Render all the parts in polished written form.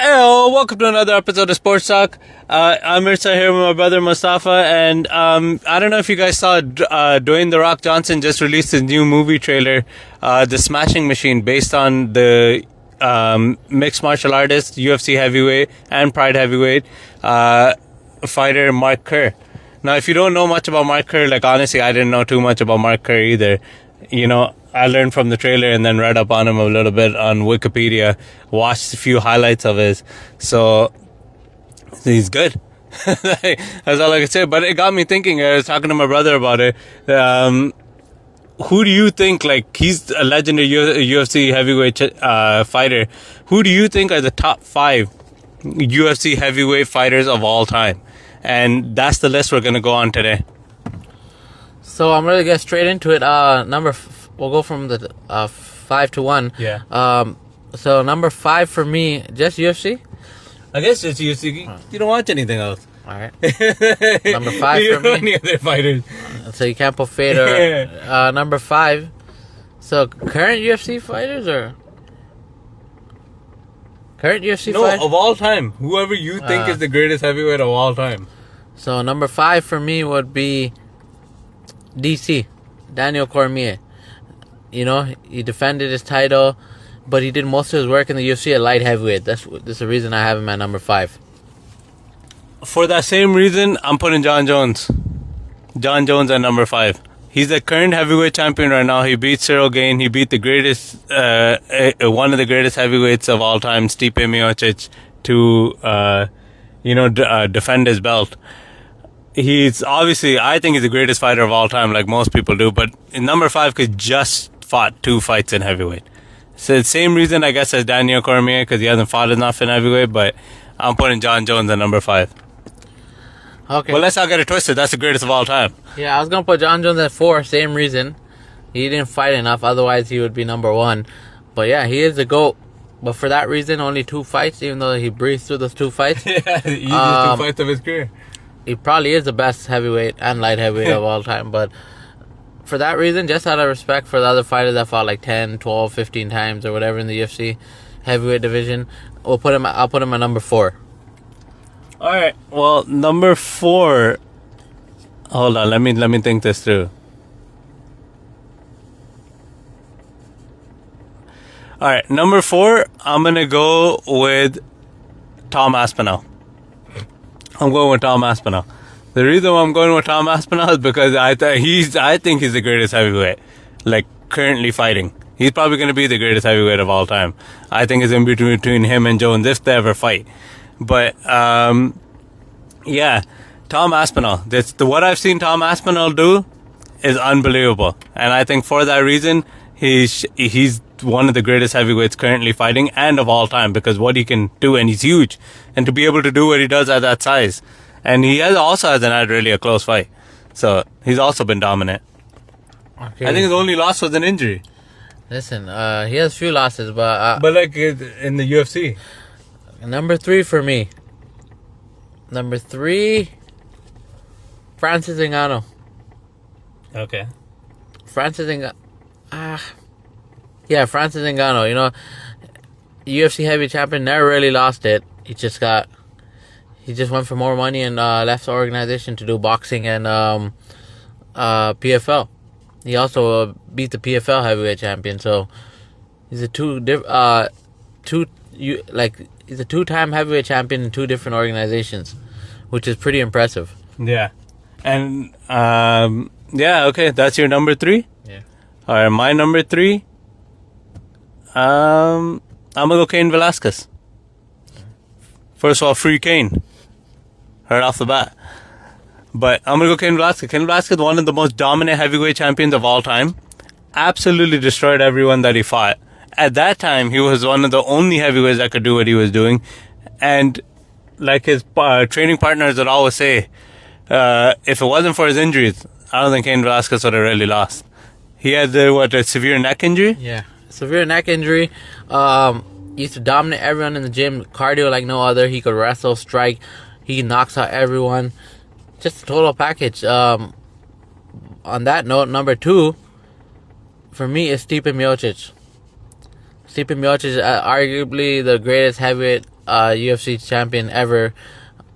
Hello, welcome to another episode of Sports Talk. I'm Mirza here with my brother Mustafa, and I don't know if you guys saw Dwayne "The Rock" Johnson just released his new movie trailer, The Smashing Machine, based on the mixed martial artist, UFC heavyweight and Pride heavyweight fighter Mark Kerr. Now, if you don't know much about Mark Kerr, like honestly, I didn't know too much about Mark Kerr either. You know, I learned from the trailer and then read up on him a little bit on Wikipedia, watched a few highlights of his. So, he's good. That's all I can say. But it got me thinking. I was talking to my brother about it. Who do you think, like, he's a legendary UFC heavyweight fighter. Who do you think are the top 5 UFC heavyweight fighters of all time? And that's the list we're going to go on today. So I'm gonna get straight into it. We'll go from the 5 to 1. Yeah. So number 5 for me, just UFC. I guess it's UFC. You don't watch anything else. All right. Number 5 you for me. Any other fighters? So you can't put Fader. Number 5. So current UFC fighters or current UFC fighters? No, of all time. Whoever you think is the greatest heavyweight of all time. So number 5 for me would be DC, Daniel Cormier. You know, he defended his title, but he did most of his work in the UFC at light heavyweight. That's the reason I have him at number 5. For that same reason, I'm putting John Jones. John Jones at number 5. He's the current heavyweight champion right now. He beat Cyril Gane. He beat the greatest, one of the greatest heavyweights of all time, Stipe Miocic, to, defend his belt. He's obviously, I think he's the greatest fighter of all time, like most people do. But in number 5, because just fought 2 fights in heavyweight. So the same reason, I guess, as Daniel Cormier, because he hasn't fought enough in heavyweight. But I'm putting John Jones at number 5. Okay. Well, let's not get it twisted. That's the greatest of all time. Yeah, I was gonna put John Jones at 4. Same reason. He didn't fight enough. Otherwise, he would be number 1. But yeah, he is the GOAT. But for that reason, only 2 fights. Even though he breezed through those 2 fights. Yeah, the easiest 2 fights of his career. He probably is the best heavyweight and light heavyweight of all time. But for that reason, just out of respect for the other fighters that fought like 10, 12, 15 times or whatever in the UFC heavyweight division, I'll put him at number 4. All right. Well, number 4. Hold on. Let me think this through. All right. Number 4. I'm gonna go with Tom Aspinall. I'm going with Tom Aspinall. The reason why I'm going with Tom Aspinall is because I think he's the greatest heavyweight, like currently fighting. He's probably going to be the greatest heavyweight of all time. I think it's in between him and Jones if they ever fight. But yeah, Tom Aspinall. What I've seen Tom Aspinall do is unbelievable, and I think for that reason he's one of the greatest heavyweights currently fighting and of all time, because what he can do, and he's huge, and to be able to do what he does at that size, and he also hasn't had really a close fight, so he's also been dominant. Okay. I think his only loss was an injury. Listen, he has a few losses, but like in the UFC. Number 3 for me. Number 3, Francis Ngannou. Okay. Francis Ngannou. Yeah, Francis Ngannou. You know, UFC heavy champion, never really lost it. He just went for more money and left the organization to do boxing and PFL. He also beat the PFL heavyweight champion. So he's a he's a 2-time heavyweight champion in 2 different organizations, which is pretty impressive. Yeah, and yeah, okay, that's your number 3. Yeah. All right, my number 3. I'm gonna go Cain Velasquez. First of all, free Cain. Right off the bat. But I'm gonna go Cain Velasquez. Cain Velasquez, one of the most dominant heavyweight champions of all time. Absolutely destroyed everyone that he fought. At that time, he was one of the only heavyweights that could do what he was doing. And like his training partners would always say, if it wasn't for his injuries, I don't think Cain Velasquez would have really lost. He had a severe neck injury? Yeah. Severe neck injury. He used to dominate everyone in the gym. Cardio like no other. He could wrestle, strike. He knocks out everyone. Just a total package. On that note, number 2 for me is Stipe Miocic. Stipe Miocic is arguably the greatest heavyweight UFC champion ever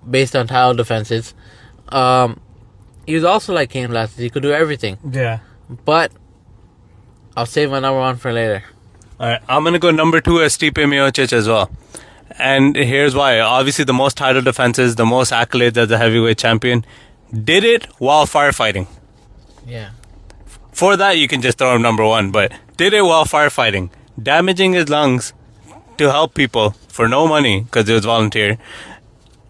based on title defenses. He was also like Cain Velasquez. He could do everything. Yeah. But I'll save my number one for later. All right, I'm going to go number 2 as Stipe Miocic as well. And here's why. Obviously, the most title defenses, the most accolades as a heavyweight champion. Did it while firefighting. Yeah. For that, you can just throw him number 1. But did it while firefighting. Damaging his lungs to help people for no money because it was volunteer.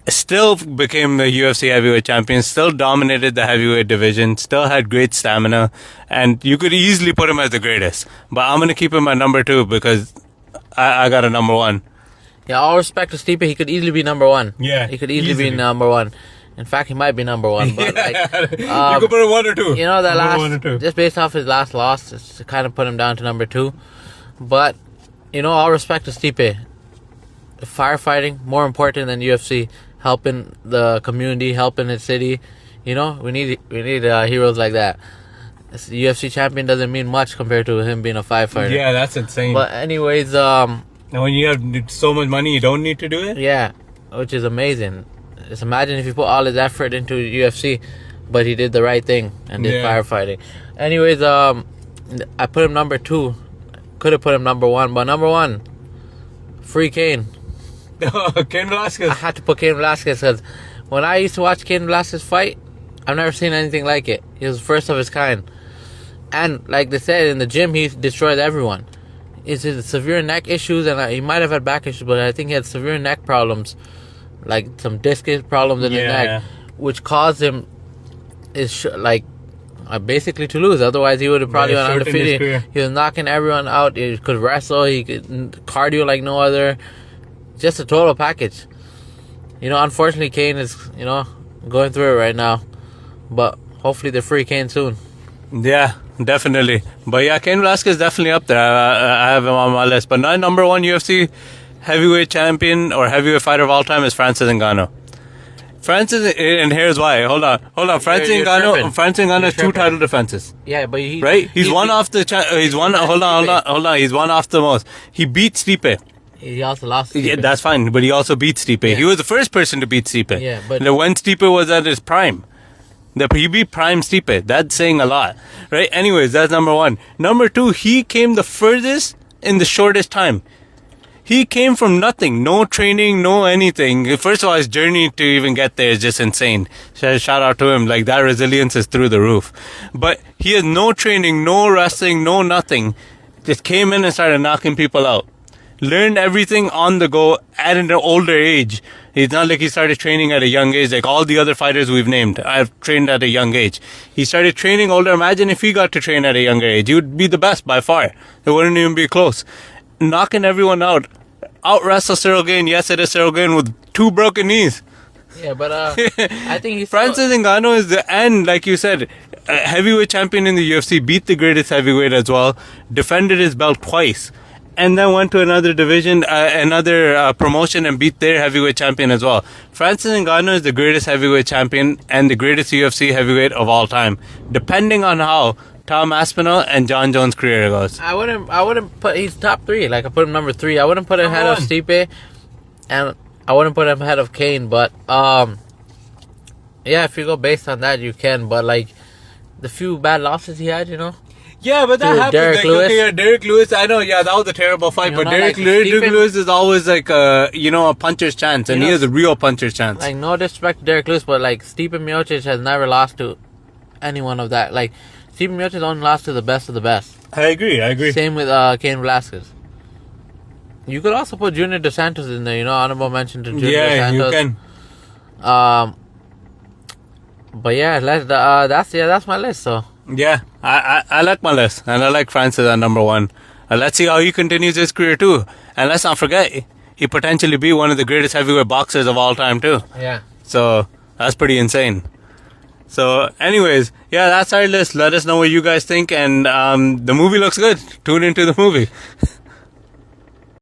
Still became the UFC heavyweight champion. Still dominated the heavyweight division. Still had great stamina. And you could easily put him as the greatest. But I'm going to keep him at number 2 because I got a number 1. Yeah, all respect to Stipe, he could easily be number 1. Yeah, he could easily be number 1. In fact, he might be number 1. But you could put him 1 or 2. You know, just based off his last loss, it's to kind of put him down to number 2. But all respect to Stipe. Firefighting more important than UFC. Helping the community, helping his city. We need heroes like that. The UFC champion doesn't mean much compared to him being a firefighter. Yeah, that's insane. But anyways, now when you have so much money, you don't need to do it? Yeah, which is amazing. Just imagine if he put all his effort into UFC, but he did the right thing and did firefighting. Anyways, I put him number 2. Could have put him number 1, but number 1, free Cain. Cain Velasquez. I had to put Cain Velasquez because when I used to watch Cain Velasquez fight, I've never seen anything like it. He was the first of his kind. And like they said, in the gym, he destroyed everyone. It's his severe neck issues, and he might have had back issues, but I think he had severe neck problems, like some disc problems in his neck, which caused him basically to lose. Otherwise, he would have probably went undefeated. He was knocking everyone out. He could wrestle. He could cardio like no other. Just a total package. Unfortunately, Cain is, going through it right now. But hopefully they free Cain soon. Yeah, definitely. But yeah, Cain Velasquez is definitely up there. I have him on my list. But my number 1 UFC heavyweight champion or heavyweight fighter of all time is Francis Ngannou. And here's why. Hold on. Francis Ngannou has 2 title defenses. Yeah, but he's one off the most. He beat Stipe. He also lost Stipe. Yeah, that's fine, but he also beat Stipe. Yeah. He was the first person to beat Stipe. Yeah, but when Stipe was at his prime. He beat prime Stipe. That's saying a lot. Right? Anyways, that's number 1. Number 2, he came the furthest in the shortest time. He came from nothing. No training, no anything. First of all, his journey to even get there is just insane. Shout out to him. Like, that resilience is through the roof. But he has no training, no wrestling, no nothing. Just came in and started knocking people out. Learned everything on the go at an older age. It's not like he started training at a young age like all the other fighters we've named. I've trained at a young age. He started training older. Imagine if he got to train at a younger age. He would be the best by far. It wouldn't even be close. Knocking everyone out. Out-wrestle Cyril Gane. Yes, it is Cyril Gane with 2 broken knees. Yeah, but I think he's... Francis Ngannou is like you said, a heavyweight champion in the UFC, beat the greatest heavyweight as well, defended his belt twice. And then went to another division, another promotion, and beat their heavyweight champion as well. Francis Ngannou is the greatest heavyweight champion and the greatest UFC heavyweight of all time, depending on how Tom Aspinall and John Jones' career goes. I wouldn't put. He's top 3. Like, I put him number 3. I wouldn't put him ahead of Stipe, and I wouldn't put him ahead of Cain. But yeah, if you go based on that, you can. But like the few bad losses he had, Yeah, but that happened. Derek Lewis. Derek Lewis, I know, that was a terrible fight. But Derek Lewis is always like a puncher's chance, and he has a real puncher's chance. Like, no disrespect to Derek Lewis, but like Stipe Miocic has never lost to anyone of that. Like, Stipe Miocic only lost to the best of the best. I agree. Same with Cain Velasquez. You could also put Junior Dos Santos in there, honorable mention to Junior Dos Santos. Yeah, you can. But yeah, that's my list. So yeah, I like my list, and I like Francis at number 1. Let's see how he continues his career too. And let's not forget, he potentially be one of the greatest heavyweight boxers of all time too. Yeah. So that's pretty insane. So anyways, yeah, that's our list. Let us know what you guys think, and the movie looks good. Tune into the movie.